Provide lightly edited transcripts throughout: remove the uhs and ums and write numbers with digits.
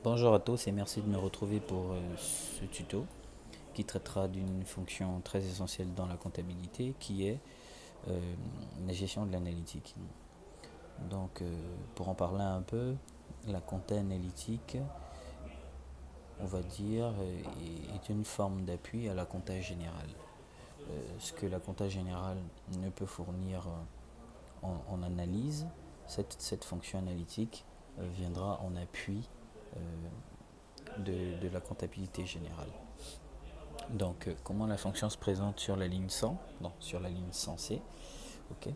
Bonjour à tous et merci de me retrouver pour ce tuto qui traitera d'une fonction très essentielle dans la comptabilité qui est la gestion de l'analytique. Donc pour en parler un peu, la compta analytique, on va dire, est une forme d'appui à la compta générale. Ce que la compta générale ne peut fournir en analyse, cette fonction analytique viendra en appui de la comptabilité générale. Donc, comment la fonction se présente sur la ligne 100, non, sur la ligne 100C. Ok.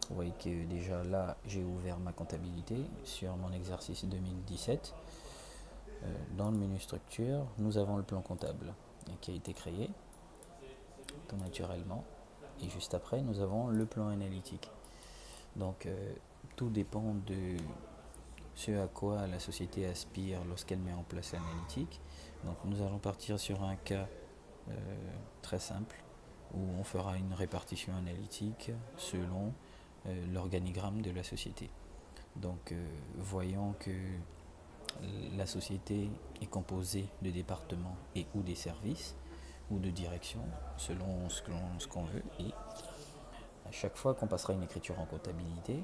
Vous voyez que déjà là, j'ai ouvert ma comptabilité sur mon exercice 2017. Dans le menu structure, nous avons le plan comptable qui a été créé tout naturellement. Et juste après, nous avons le plan analytique. Donc, tout dépend de ce à quoi la société aspire lorsqu'elle met en place l'analytique. Donc, nous allons partir sur un cas euh, très simple où on fera une répartition analytique selon l'organigramme de la société. Donc voyons que la société est composée de départements et ou des services ou de directions selon ce qu'on veut, et à chaque fois qu'on passera une écriture en comptabilité,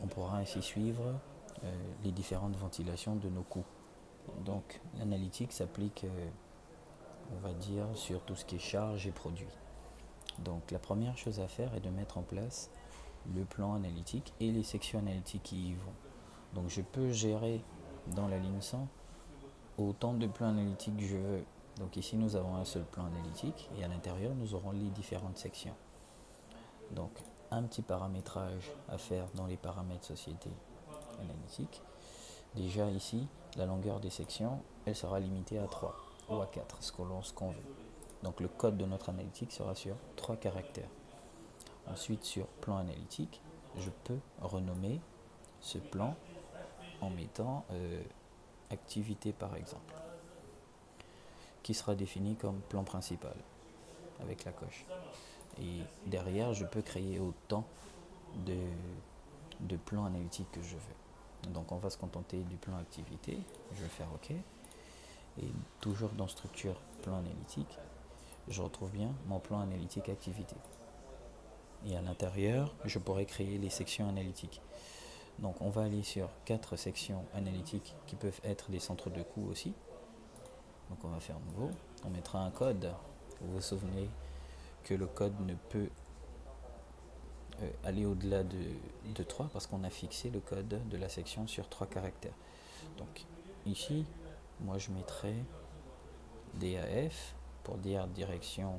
on pourra ainsi suivre les différentes ventilations de nos coûts. Donc l'analytique s'applique, on va dire, sur tout ce qui est charges et produits. Donc la première chose à faire est de mettre en place le plan analytique et les sections analytiques qui y vont. Donc je peux gérer dans la ligne 100 autant de plans analytiques que je veux. Donc ici nous avons un seul plan analytique et à l'intérieur nous aurons les différentes sections. Donc un petit paramétrage à faire dans les paramètres société analytique. Déjà ici, la longueur des sections, elle sera limitée à 3 ou à 4, ce qu'on veut. Donc le code de notre analytique sera sur 3 caractères. Ensuite, sur plan analytique, je peux renommer ce plan en mettant activité par exemple, qui sera défini comme plan principal avec la coche. Et derrière, je peux créer autant de plans analytiques que je veux. Donc on va se contenter du plan activité. Je vais faire OK. Et toujours dans structure plan analytique, je retrouve bien mon plan analytique activité. Et à l'intérieur, je pourrais créer les sections analytiques. Donc on va aller sur 4 sections analytiques qui peuvent être des centres de coûts aussi. Donc on va faire nouveau. On mettra un code. Vous vous souvenez que le code ne peut aller au-delà de 3 parce qu'on a fixé le code de la section sur 3 caractères. Donc ici, moi je mettrai DAF pour dire direction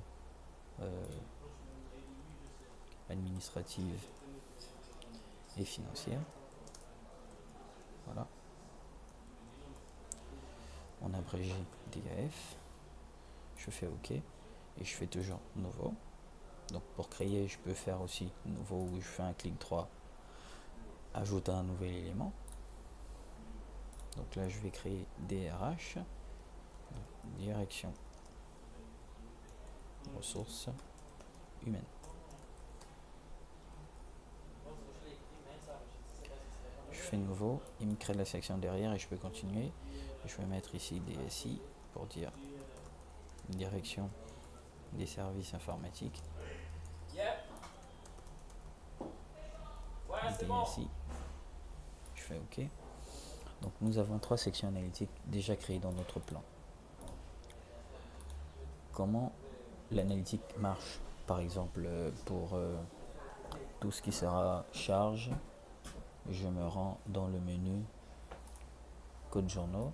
administrative et financière. Voilà. On abrège DAF. Je fais OK et je fais toujours nouveau. Donc pour créer, je peux faire aussi nouveau où je fais un clic droit, ajouter un nouvel élément. Donc là, je vais créer DRH, direction ressources humaines. Je fais nouveau, il me crée la section derrière et je peux continuer. Je vais mettre ici DSI pour dire direction des services informatiques. DSI, je fais OK. Donc nous avons 3 sections analytiques déjà créées dans notre plan. Comment l'analytique marche? Par exemple, pour tout ce qui sera charge, je me rends dans le menu code journaux.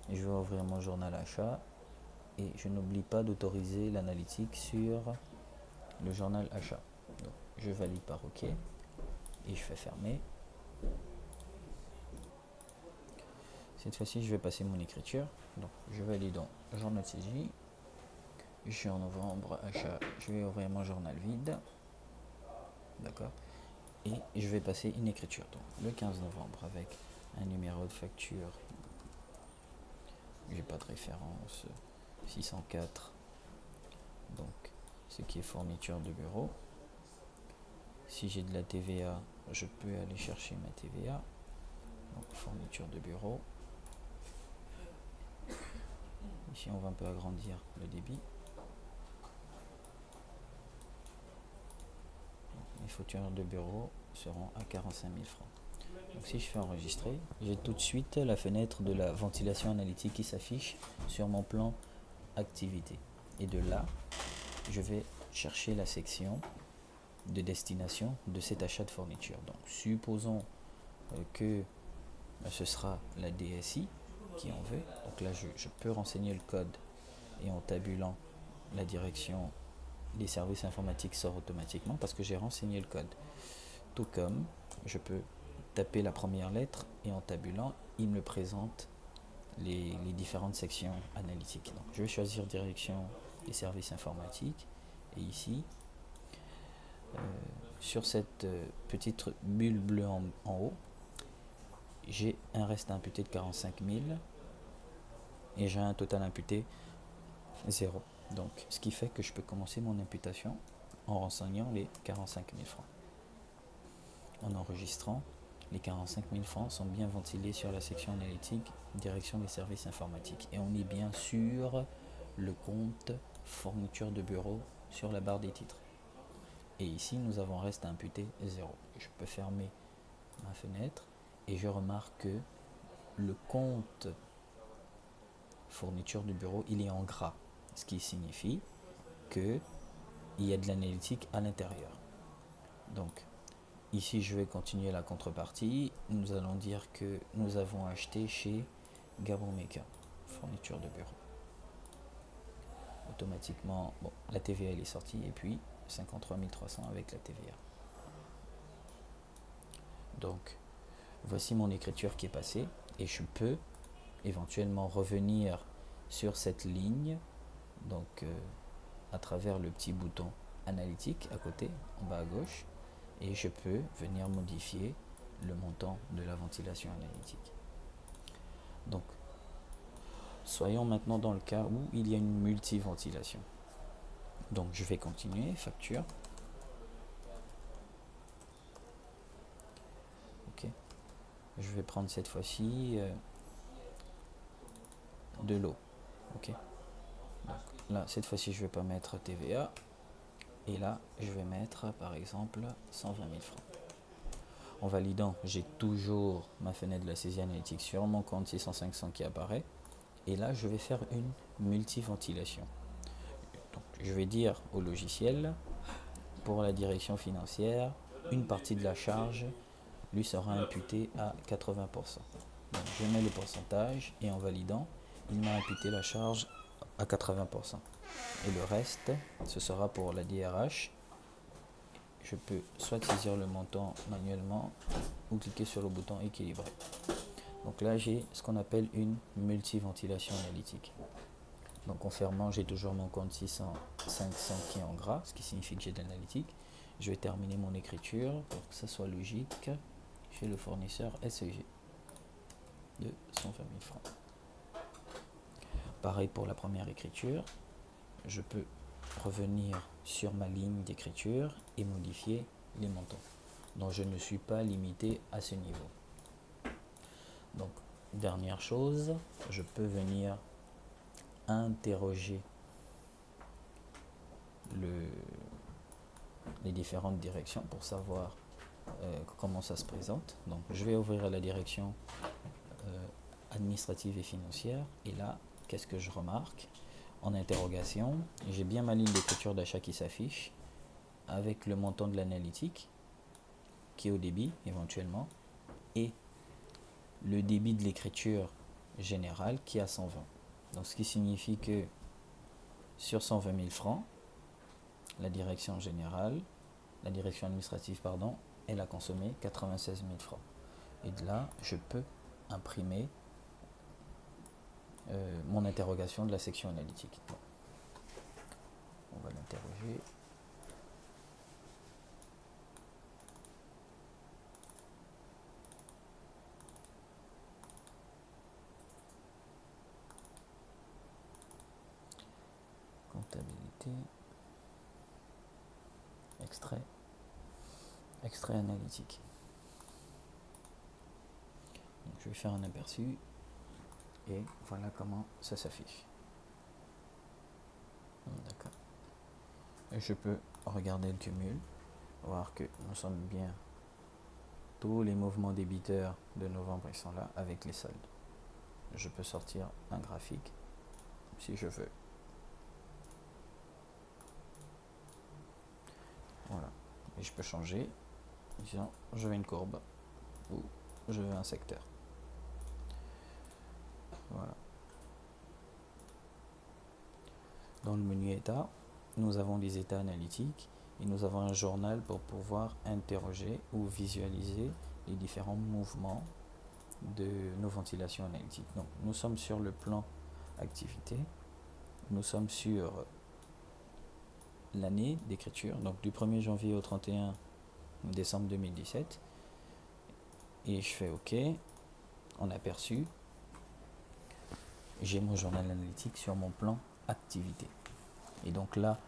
Je vais ouvrir mon journal achat et je n'oublie pas d'autoriser l'analytique sur le journal achat. Donc, je valide par OK et je fais fermer. Cette fois-ci, je vais passer mon écriture. Donc, je vais aller dans journal de saisie. Je suis en novembre, achat. Je vais ouvrir mon journal vide. D'accord. Et je vais passer une écriture. Donc, le 15 novembre avec un numéro de facture. J'ai pas de référence. 604. Donc, ce qui est fourniture de bureau. Si j'ai de la TVA, je peux aller chercher ma TVA. Donc, fourniture de bureau. Ici, on va un peu agrandir le débit. Les fournitures de bureau seront à 45 000 francs. Donc si je fais enregistrer, j'ai tout de suite la fenêtre de la ventilation analytique qui s'affiche sur mon plan activité. Et de là, je vais chercher la section de destination de cet achat de fourniture. Donc supposons que ce sera la DSI qui en veut. Donc là, je peux renseigner le code et en tabulant la direction des services informatiques sort automatiquement parce que j'ai renseigné le code. Tout comme je peux taper la première lettre et en tabulant, il me présente les différentes sections analytiques. Donc, je vais choisir direction des services informatiques et ici, sur cette petite bulle bleue en haut, j'ai un reste imputé de 45 000 et j'ai un total imputé 0. Donc, ce qui fait que je peux commencer mon imputation en renseignant les 45 000 francs. En enregistrant, les 45 000 francs sont bien ventilés sur la section analytique, direction des services informatiques. Et on est bien sur le compte fourniture de bureau sur la barre des titres. Et ici, nous avons reste imputé 0. Je peux fermer ma fenêtre et je remarque que le compte fourniture de bureau, il est en gras. Ce qui signifie qu'il y a de l'analytique à l'intérieur. Donc, ici, je vais continuer la contrepartie. Nous allons dire que nous avons acheté chez Gabon Maker, fourniture de bureau. Automatiquement, bon, la TVA elle est sortie et puis 53 300 avec la TVA. Donc, voici mon écriture qui est passée et je peux éventuellement revenir sur cette ligne, donc à travers le petit bouton analytique à côté, en bas à gauche. Et je peux venir modifier le montant de la ventilation analytique. Donc, soyons maintenant dans le cas où il y a une multiventilation. Donc, je vais continuer, facture. Ok. Je vais prendre cette fois-ci de l'eau. Ok. Donc, là, cette fois-ci, je ne vais pas mettre TVA. Et là, je vais mettre, par exemple, 120 000 francs. En validant, j'ai toujours ma fenêtre de la saisie analytique sur mon compte 600-500 qui apparaît. Et là, je vais faire une multiventilation. Donc, je vais dire au logiciel, pour la direction financière, une partie de la charge lui sera imputée à 80%. Donc, je mets le pourcentage et en validant, il m'a imputé la charge à 80%. Et le reste, ce sera pour la DRH. Je peux soit saisir le montant manuellement ou cliquer sur le bouton équilibrer. Donc là, j'ai ce qu'on appelle une multiventilation analytique. Donc en fermant, j'ai toujours mon compte 600-500 qui est en gras, ce qui signifie que j'ai de l'analytique. Je vais terminer mon écriture pour que ça soit logique chez le fournisseur SEG de 120 000 francs. Pareil pour la première écriture, je peux revenir sur ma ligne d'écriture et modifier les montants. Donc je ne suis pas limité à ce niveau. Donc dernière chose, je peux venir interroger les différentes directions pour savoir comment ça se présente. Donc je vais ouvrir la direction administrative et financière et là, qu'est-ce que je remarque? En interrogation, j'ai bien ma ligne d'écriture d'achat qui s'affiche avec le montant de l'analytique qui est au débit éventuellement et le débit de l'écriture générale qui est à 120. Donc ce qui signifie que sur 120 000 francs, la direction générale, la direction administrative, pardon, elle a consommé 96 000 francs. Et de là, je peux imprimer mon interrogation de la section analytique. Bon. On va l'interroger. Comptabilité. Extrait analytique. Donc, je vais faire un aperçu et voilà comment ça s'affiche. D'accord. Je peux regarder le cumul, voir que nous sommes bien, tous les mouvements débiteurs de novembre ils sont là avec les soldes. Je peux sortir un graphique si je veux. Voilà. Et je peux changer, disons je veux une courbe ou je veux un secteur. Voilà. Dans le menu état, nous avons les états analytiques et nous avons un journal pour pouvoir interroger ou visualiser les différents mouvements de nos ventilations analytiques. Donc nous sommes sur le plan activité, nous sommes sur l'année d'écriture, donc du 1er janvier au 31 décembre 2017, et je fais OK, en aperçu, j'ai mon journal analytique sur mon plan activité. Et donc là,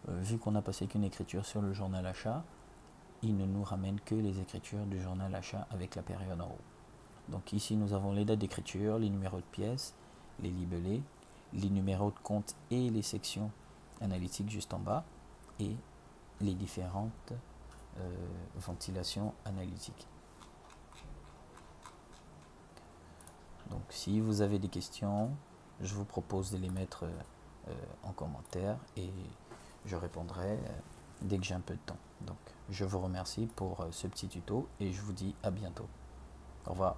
vu qu'on n'a passé qu'une écriture sur le journal achat, il ne nous ramène que les écritures du journal achat avec la période en haut. Donc ici nous avons les dates d'écriture, les numéros de pièces, les libellés, les numéros de compte et les sections analytiques juste en bas, et les différentes ventilations analytiques. Donc si vous avez des questions, je vous propose de les mettre en commentaire et je répondrai dès que j'ai un peu de temps. Donc je vous remercie pour ce petit tuto et je vous dis à bientôt. Au revoir.